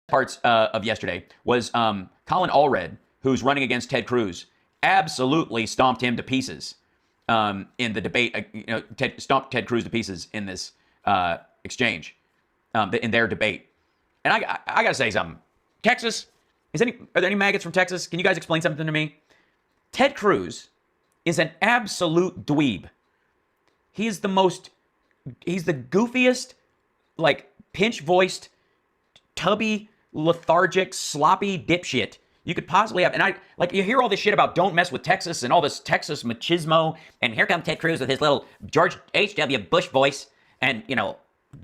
parts of yesterday was Colin Allred, who's running against Ted Cruz, absolutely stomped him to pieces in the debate. Stomped Ted Cruz to pieces in this exchange, in their debate. And I got to say something. Texas, are there any maggots from Texas? Can you guys explain something to me? Ted Cruz is an absolute dweeb. He's the goofiest, like, pinch-voiced, tubby, lethargic, sloppy dipshit you could possibly have. And you hear all this shit about don't mess with Texas and all this Texas machismo, and here comes Ted Cruz with his little George H.W. Bush voice, and,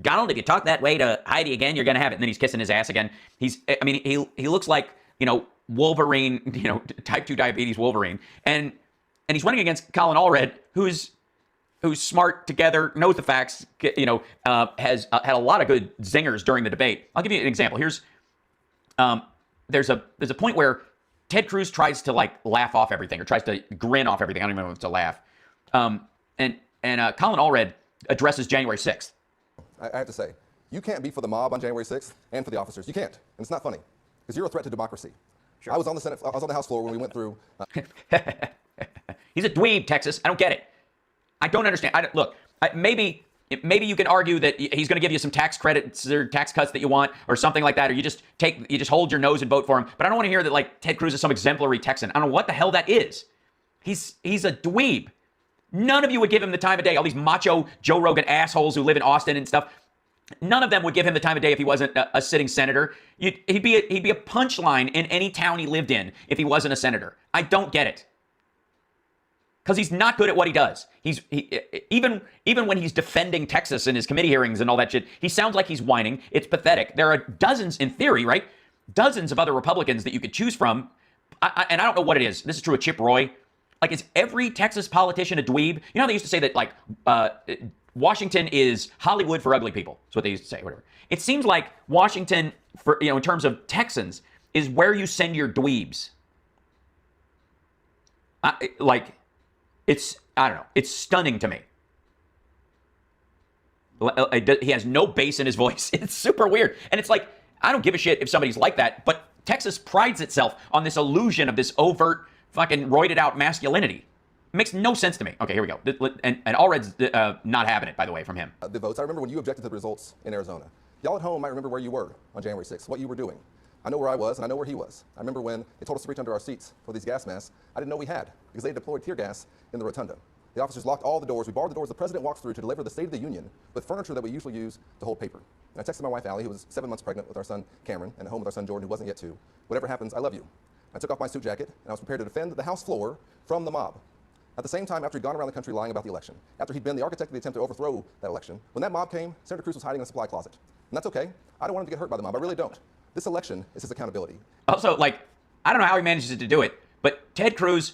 Donald, if you talk that way to Heidi again, you're going to have it. And then he's kissing his ass again. He looks like, Wolverine, type 2 diabetes Wolverine. And he's running against Colin Allred, who's smart, together, knows the facts, has had a lot of good zingers during the debate. I'll give you an example. Here's, there's a point where Ted Cruz tries to laugh off everything, or tries to grin off everything. I don't even know if it's a laugh. And Colin Allred addresses January 6th. I have to say, you can't be for the mob on January 6th and for the officers. You can't. And it's not funny, because you're a threat to democracy. Sure. I was on the House floor when we went through. He's a dweeb, Texas. I don't get it. I don't understand. Look, maybe you can argue that he's going to give you some tax credits or tax cuts that you want, or something like that, or you just hold your nose and vote for him. But I don't want to hear that Ted Cruz is some exemplary Texan. I don't know what the hell that is. He's a dweeb. None of you would give him the time of day. All these macho Joe Rogan assholes who live in Austin and stuff. None of them would give him the time of day if he wasn't a sitting senator. He'd be a punchline in any town he lived in if he wasn't a senator. I don't get it. Because he's not good at what he does. Even when he's defending Texas in his committee hearings and all that shit, he sounds like he's whining. It's pathetic. There are dozens, in theory, right? Dozens of other Republicans that you could choose from. And I don't know what it is. This is true of Chip Roy. Is every Texas politician a dweeb? You know how they used to say that, Washington is Hollywood for ugly people. That's what they used to say, whatever. It seems like Washington, for in terms of Texans, is where you send your dweebs. I don't know. It's stunning to me. He has no bass in his voice. It's super weird. And it's like, I don't give a shit if somebody's like that, but Texas prides itself on this illusion of this overt, fucking roided out masculinity. It makes no sense to me. Okay, here we go. And Allred's not having it, by the way, from him. The votes. I remember when you objected to the results in Arizona. Y'all at home might remember where you were on January 6th, what you were doing. I know where I was, and I know where he was. I remember when they told us to reach under our seats for these gas masks. I didn't know we had, because they deployed tear gas in the rotunda. The officers locked all the doors. We barred the doors the president walks through to deliver the State of the Union with furniture that we usually use to hold paper. And I texted my wife, Allie, who was 7 months pregnant with our son, Cameron, and at home with our son, Jordan, who wasn't yet 2. Whatever happens, I love you. I took off my suit jacket, and I was prepared to defend the House floor from the mob. At the same time, after he'd gone around the country lying about the election, after he'd been the architect of the attempt to overthrow that election, when that mob came, Senator Cruz was hiding in a supply closet. And that's okay. I don't want him to get hurt by the mob. I really don't. This election is his accountability. Also, I don't know how he manages to do it, but Ted Cruz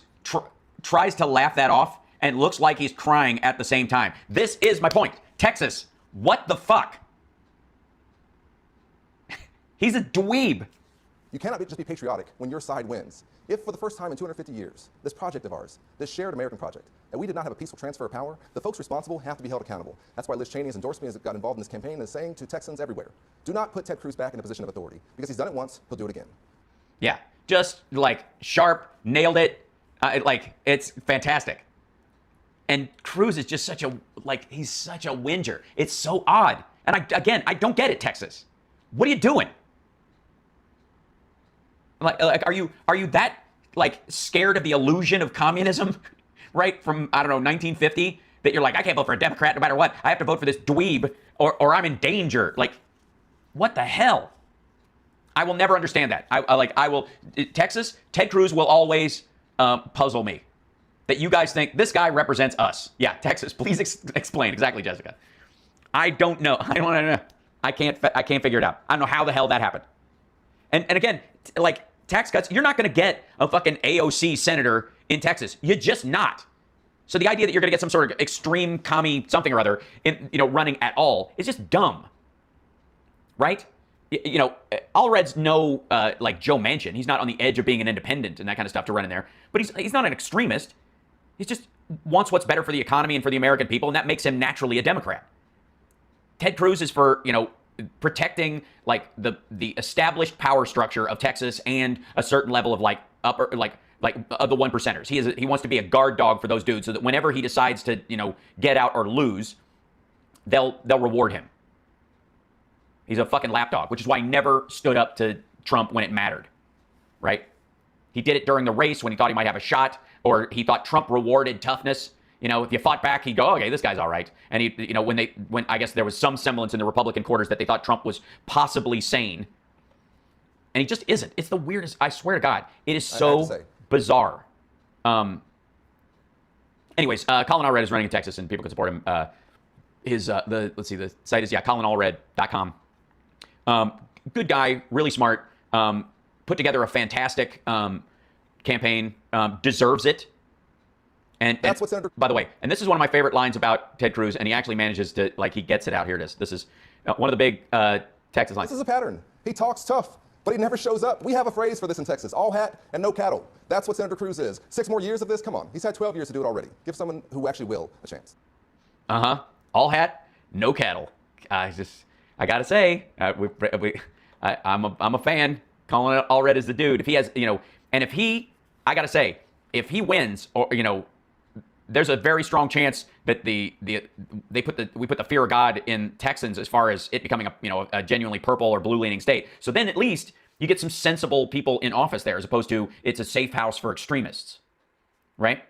tries to laugh that off and looks like he's crying at the same time. This is my point. Texas, what the fuck? He's a dweeb. You cannot just be patriotic when your side wins. If for the first time in 250 years, this project of ours, this shared American project, and we did not have a peaceful transfer of power, the folks responsible have to be held accountable. That's why Liz Cheney has endorsed me, has got involved in this campaign, and is saying to Texans everywhere, do not put Ted Cruz back in a position of authority, because he's done it once, he'll do it again. Yeah, just sharp, nailed it. It's fantastic. And Cruz is just such a, he's such a whinger. It's so odd. And I don't get it, Texas. What are you doing? Are you that scared of the illusion of communism, right? From, I don't know, 1950, that you're I can't vote for a Democrat no matter what. I have to vote for this dweeb or I'm in danger. What the hell? I will never understand that. Texas, Ted Cruz will always puzzle me. That you guys think this guy represents us. Yeah, Texas, please explain. Exactly, Jessica. I don't know. I don't know. I can't figure it out. I don't know how the hell that happened. And again, tax cuts, you're not going to get a fucking AOC senator in Texas. You're just not. So the idea that you're going to get some sort of extreme commie something or other running at all is just dumb. Right? Allred's no Joe Manchin. He's not on the edge of being an independent and that kind of stuff to run in there. But he's not an extremist. He just wants what's better for the economy and for the American people, and that makes him naturally a Democrat. Ted Cruz is for, protecting like the established power structure of Texas and a certain level of like upper like the one percenters. He wants to be a guard dog for those dudes so that whenever he decides to get out or lose, they'll reward him. He's a fucking lapdog, which is why he never stood up to Trump when it mattered, right? He did it during the race when he thought he might have a shot, or he thought Trump rewarded toughness. If you fought back, he'd go, okay, this guy's all right. And he, when I guess there was some semblance in the Republican quarters that they thought Trump was possibly sane, and he just isn't. It's the weirdest. I swear to God, it is so bizarre. Anyways, Colin Allred is running in Texas, and people can support him. The site is colinallred.com. Good guy, really smart. Put together a fantastic campaign. Deserves it. And that's what Senator. By the way, and this is one of my favorite lines about Ted Cruz, and he actually manages to he gets it out. Here it is. This is one of the big Texas lines. This is a pattern. He talks tough, but he never shows up. We have a phrase for this in Texas: all hat and no cattle. That's what Senator Cruz is. 6 more years of this? Come on. He's had 12 years to do it already. Give someone who actually will a chance. All hat, no cattle. I gotta say, I'm a fan. Colin Allred is the dude. If he has, and if he, I gotta say, if he wins, or there's a very strong chance that we put the fear of God in Texans as far as it becoming a genuinely purple or blue leaning state. So then at least you get some sensible people in office there, as opposed to it's a safe house for extremists, right?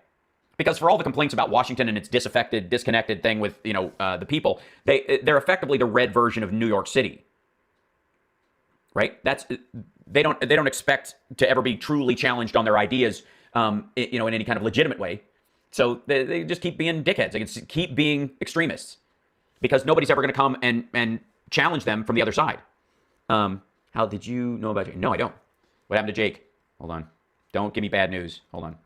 Because for all the complaints about Washington and its disaffected, disconnected thing with the people, they're effectively the red version of New York City, right? They don't expect to ever be truly challenged on their ideas, in any kind of legitimate way. So they just keep being dickheads. They can keep being extremists because nobody's ever going to come and challenge them from the other side. How did you know about Jake? No, I don't. What happened to Jake? Hold on. Don't give me bad news. Hold on.